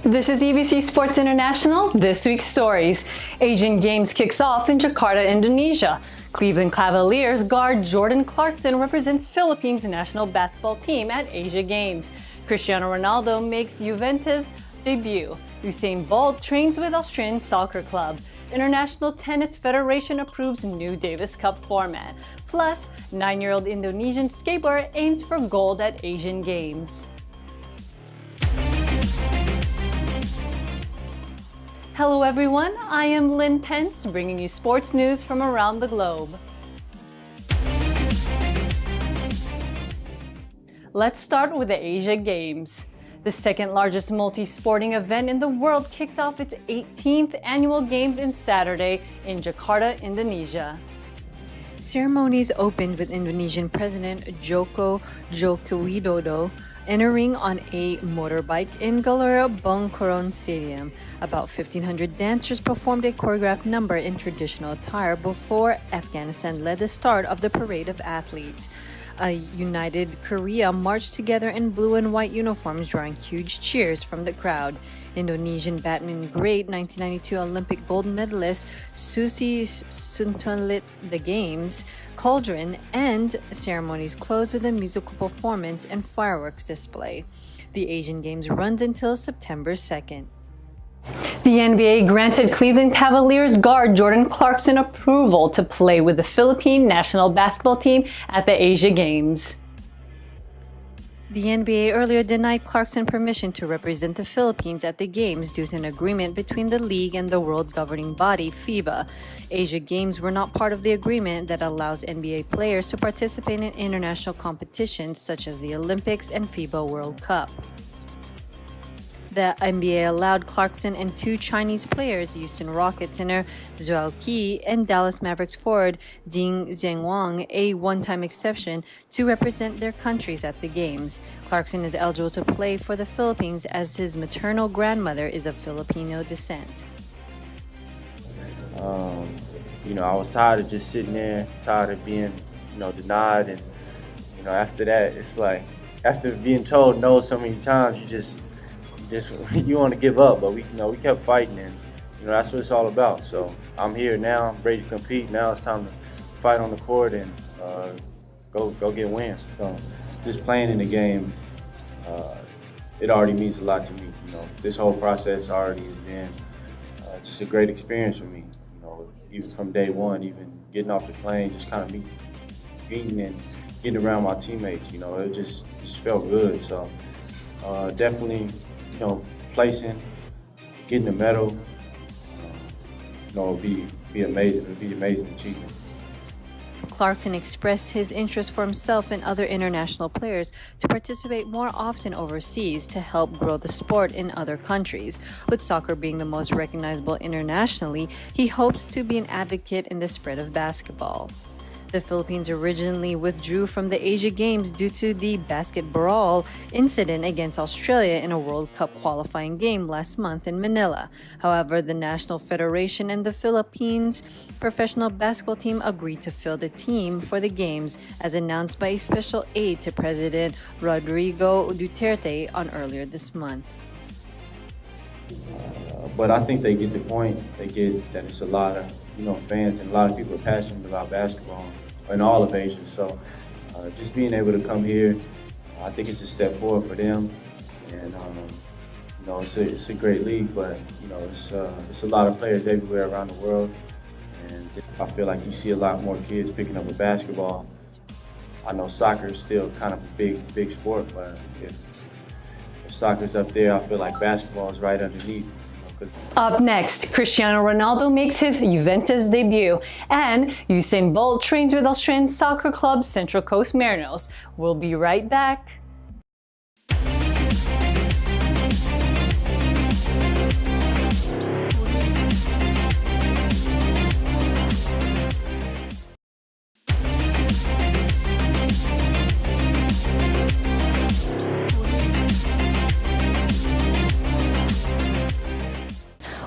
This is EBC Sports International, this week's stories. Asian Games kicks off in Jakarta, Indonesia. Cleveland Cavaliers guard Jordan Clarkson represents Philippines national basketball team at Asia Games. Cristiano Ronaldo makes Juventus debut. Usain Bolt trains with Austrian soccer club. International Tennis Federation approves new Davis Cup format. Plus, 9-year-old Indonesian skateboarder aims for gold at Asian Games. Hello everyone, I am Lynn Pence, bringing you sports news from around the globe. Let's start with the Asia Games. The second largest multi-sporting event in the world kicked off its 18th annual Games on Saturday in Jakarta, Indonesia. Ceremonies opened with Indonesian President Joko Widodo entering on a motorbike in Gelora Bung Karno Stadium. About 1,500 dancers performed a choreographed number in traditional attire before Afghanistan led the start of the parade of athletes. A united Korea marched together in blue and white uniforms, drawing huge cheers from the crowd. Indonesian badminton great 1992 Olympic gold medalist Susi Suntun lit the games cauldron, and ceremonies closed with a musical performance and fireworks display. The Asian Games runs until September 2nd. The NBA granted Cleveland Cavaliers guard Jordan Clarkson approval to play with the Philippine national basketball team at the Asia Games. The NBA earlier denied Clarkson permission to represent the Philippines at the Games due to an agreement between the league and the world governing body, FIBA. Asia Games were not part of the agreement that allows NBA players to participate in international competitions such as the Olympics and FIBA World Cup. The NBA allowed Clarkson and two Chinese players, Houston Rockets center Zhao Qi and Dallas Mavericks forward Ding Zhenwang, a one-time exception, to represent their countries at the Games. Clarkson is eligible to play for the Philippines as his maternal grandmother is of Filipino descent. I was tired of just sitting there, tired of being, denied, and, after that, it's like, after being told no so many times, you want to give up, but we kept fighting, and that's what it's all about. So I'm here now, I'm ready to compete. Now it's time to fight on the court and go get wins. So just playing in the game, it already means a lot to me. This whole process already has been just a great experience for me. Even from day one, even getting off the plane, just kind of meeting and getting around my teammates. It just felt good. So definitely. Placing, getting a medal, would be amazing. It would be an amazing achievement. Clarkson expressed his interest for himself and other international players to participate more often overseas to help grow the sport in other countries. With soccer being the most recognizable internationally, he hopes to be an advocate in the spread of basketball. The Philippines originally withdrew from the Asia Games due to the basket brawl incident against Australia in a World Cup qualifying game last month in Manila. However, the National Federation and the Philippines professional basketball team agreed to field a team for the Games, as announced by a special aide to President Rodrigo Duterte earlier this month. But I think they get the point. They get that it's a lot of fans and a lot of people are passionate about basketball in all of Asia. So just being able to come here, I think it's a step forward for them. And it's a great league, but it's a lot of players everywhere around the world. And I feel like you see a lot more kids picking up a basketball. I know soccer is still kind of a big sport, but if soccer's up there, I feel like basketball is right underneath. Up next, Cristiano Ronaldo makes his Juventus debut, and Usain Bolt trains with Austrian soccer club Central Coast Mariners. We'll be right back.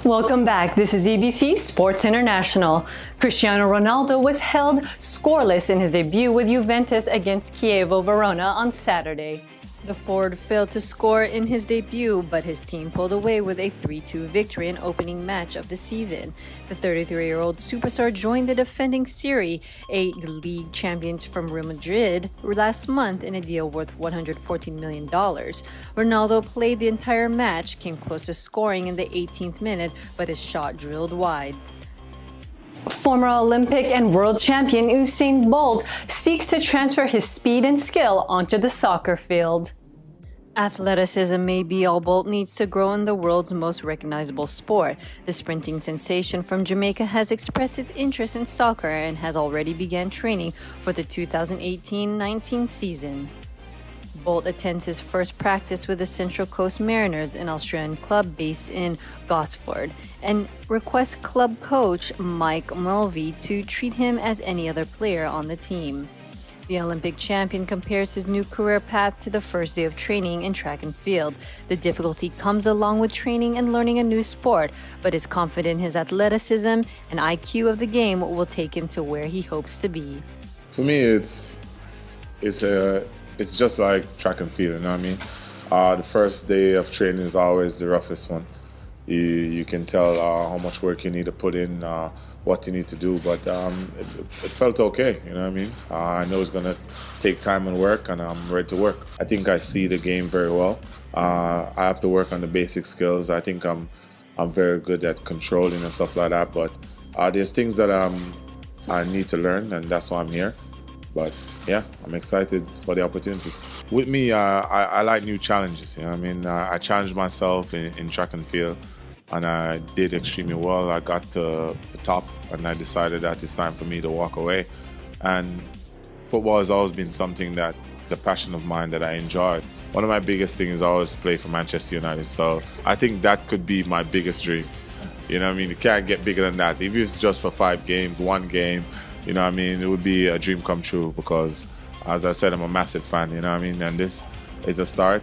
Welcome back. This is EBC Sports International. Cristiano Ronaldo was held scoreless in his debut with Juventus against Chievo Verona on Saturday. The forward failed to score in his debut, but his team pulled away with a 3-2 victory in opening match of the season. The 33-year-old superstar joined the defending Serie A league champions from Real Madrid last month in a deal worth $114 million. Ronaldo played the entire match, came close to scoring in the 18th minute, but his shot drilled wide. Former Olympic and world champion Usain Bolt seeks to transfer his speed and skill onto the soccer field. Athleticism may be all Bolt needs to grow in the world's most recognizable sport. The sprinting sensation from Jamaica has expressed his interest in soccer and has already begun training for the 2018-19 season. Bolt attends his first practice with the Central Coast Mariners, an Australian club based in Gosford, and requests club coach Mike Mulvey to treat him as any other player on the team. The Olympic champion compares his new career path to the first day of training in track and field. The difficulty comes along with training and learning a new sport, but is confident his athleticism and IQ of the game will take him to where he hopes to be. For me, it's just like track and field, you know what I mean? The first day of training is always the roughest one. You can tell how much work you need to put in, what you need to do, but it felt okay, you know what I mean? I know it's going to take time and work, and I'm ready to work. I think I see the game very well. I have to work on the basic skills. I think I'm very good at controlling and stuff like that, but there's things that I need to learn, and that's why I'm here. But yeah, I'm excited for the opportunity. With me, I like new challenges. You know what I mean? I challenged myself in track and field, and I did extremely well. I got to the top, and I decided that it's time for me to walk away. And football has always been something that is a passion of mine that I enjoyed. One of my biggest things is always play for Manchester United. So I think that could be my biggest dreams. You know what I mean? It can't get bigger than that. If it's just for 5 games, 1 game, you know what I mean, it would be a dream come true because, as I said, I'm a massive fan, you know what I mean, and this is a start.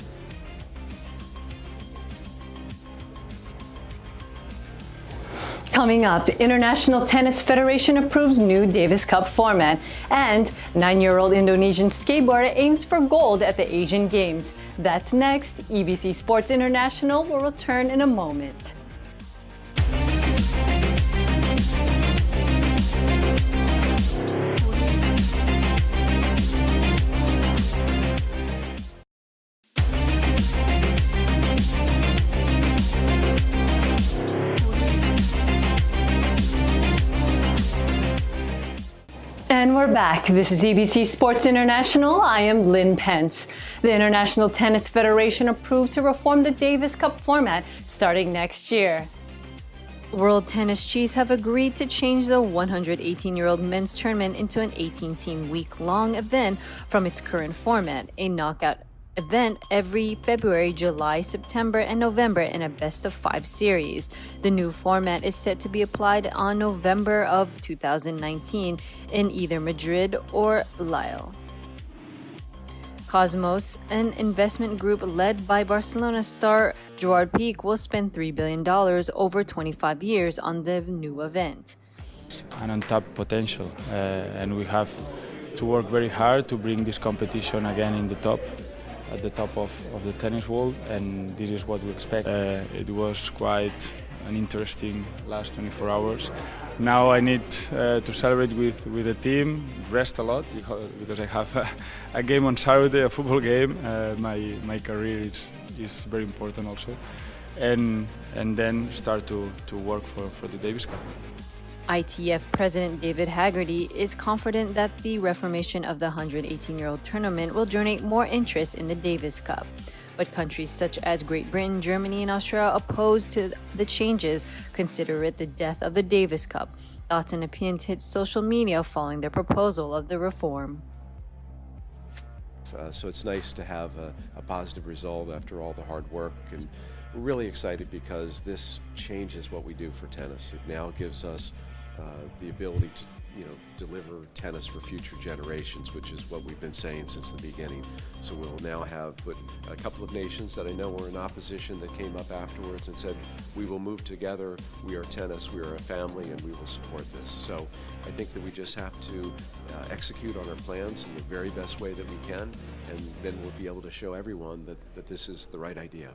Coming up, International Tennis Federation approves new Davis Cup format, and 9-year-old Indonesian skateboarder aims for gold at the Asian Games. That's next. EBC Sports International will return in a moment. And we're back. This is EBC Sports International. I am Lynn Pence. The International Tennis Federation approved to reform the Davis Cup format starting next year. World Tennis Chiefs have agreed to change the 118-year-old men's tournament into an 18-team week-long event from its current format, a knockout event every February, July, September, and November in a best-of-5 series. The new format is set to be applied on November of 2019 in either Madrid or Lille. Cosmos, an investment group led by Barcelona star Gerard Piqué, will spend $3 billion over 25 years on the new event. An untapped potential, and we have to work very hard to bring this competition again at the top of the tennis world, and this is what we expect. It was quite an interesting last 24 hours. Now I need to celebrate with the team, rest a lot because I have a game on Saturday, a football game. My career is very important also, and then start to work for the Davis Cup. ITF President David Haggerty is confident that the reformation of the 118-year-old tournament will generate more interest in the Davis Cup. But countries such as Great Britain, Germany, and Australia opposed to the changes, consider it the death of the Davis Cup. Thoughts and opinions hit social media following the proposal of the reform. So it's nice to have a positive result after all the hard work, and we're really excited because this changes what we do for tennis. It now gives us the ability to deliver tennis for future generations, which is what we've been saying since the beginning. So we'll now have a couple of nations that I know were in opposition that came up afterwards and said, we will move together, we are tennis, we are a family, and we will support this. So I think that we just have to execute on our plans in the very best way that we can, and then we'll be able to show everyone that this is the right idea.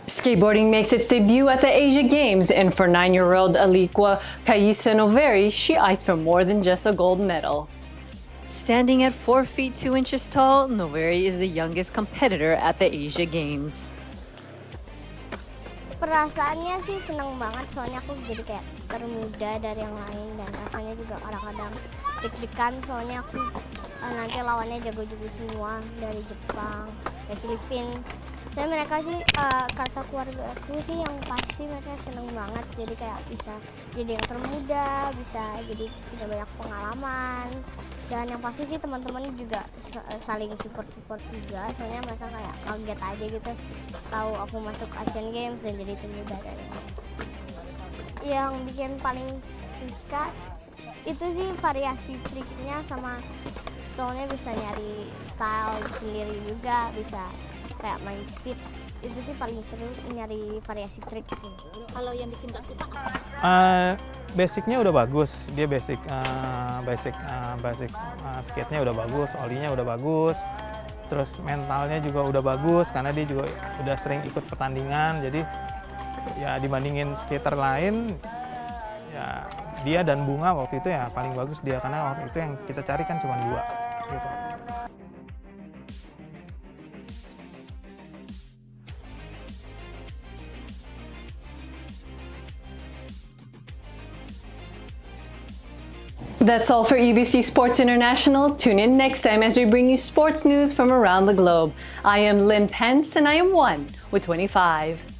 Skateboarding makes its debut at the Asia Games, and for 9-year-old Aliqua Kaisa Noveri, she eyes for more than just a gold medal. Standing at 4 feet 2 inches tall, Noveri is the youngest competitor at the Asia Games. Perasaannya sih seneng banget, soalnya aku jadi kayak termuda dari yang lain, dan rasanya juga kadang-kadang deg-degan soalnya aku nanti lawannya jago-jago semua dari Jepang, dari Filipina. Dan mereka sih, kata keluarga aku sih yang pasti mereka seneng banget, jadi kayak bisa jadi yang termuda, bisa jadi punya banyak pengalaman. Dan yang pasti sih teman-teman juga saling support juga, soalnya mereka kayak kaget aja gitu tahu aku masuk Asian Games dan jadi termuda dari mereka. Yang bikin paling suka itu sih variasi triknya, sama soalnya bisa nyari style sendiri juga, bisa kayak main speed. Itu sih paling seru, nyari variasi trik sih. Kalau yang bikin gak suka? Basicnya udah bagus, dia basic skate-nya udah bagus, olinya udah bagus, terus mentalnya juga udah bagus karena dia juga udah sering ikut pertandingan. Jadi ya dibandingin skater lain, ya dia dan Bunga waktu itu ya paling bagus dia, karena waktu itu yang kita cari kan cuma 2 gitu. That's all for EBC Sports International. Tune in next time as we bring you sports news from around the globe. I am Lynn Pence, and I am 1 with 25.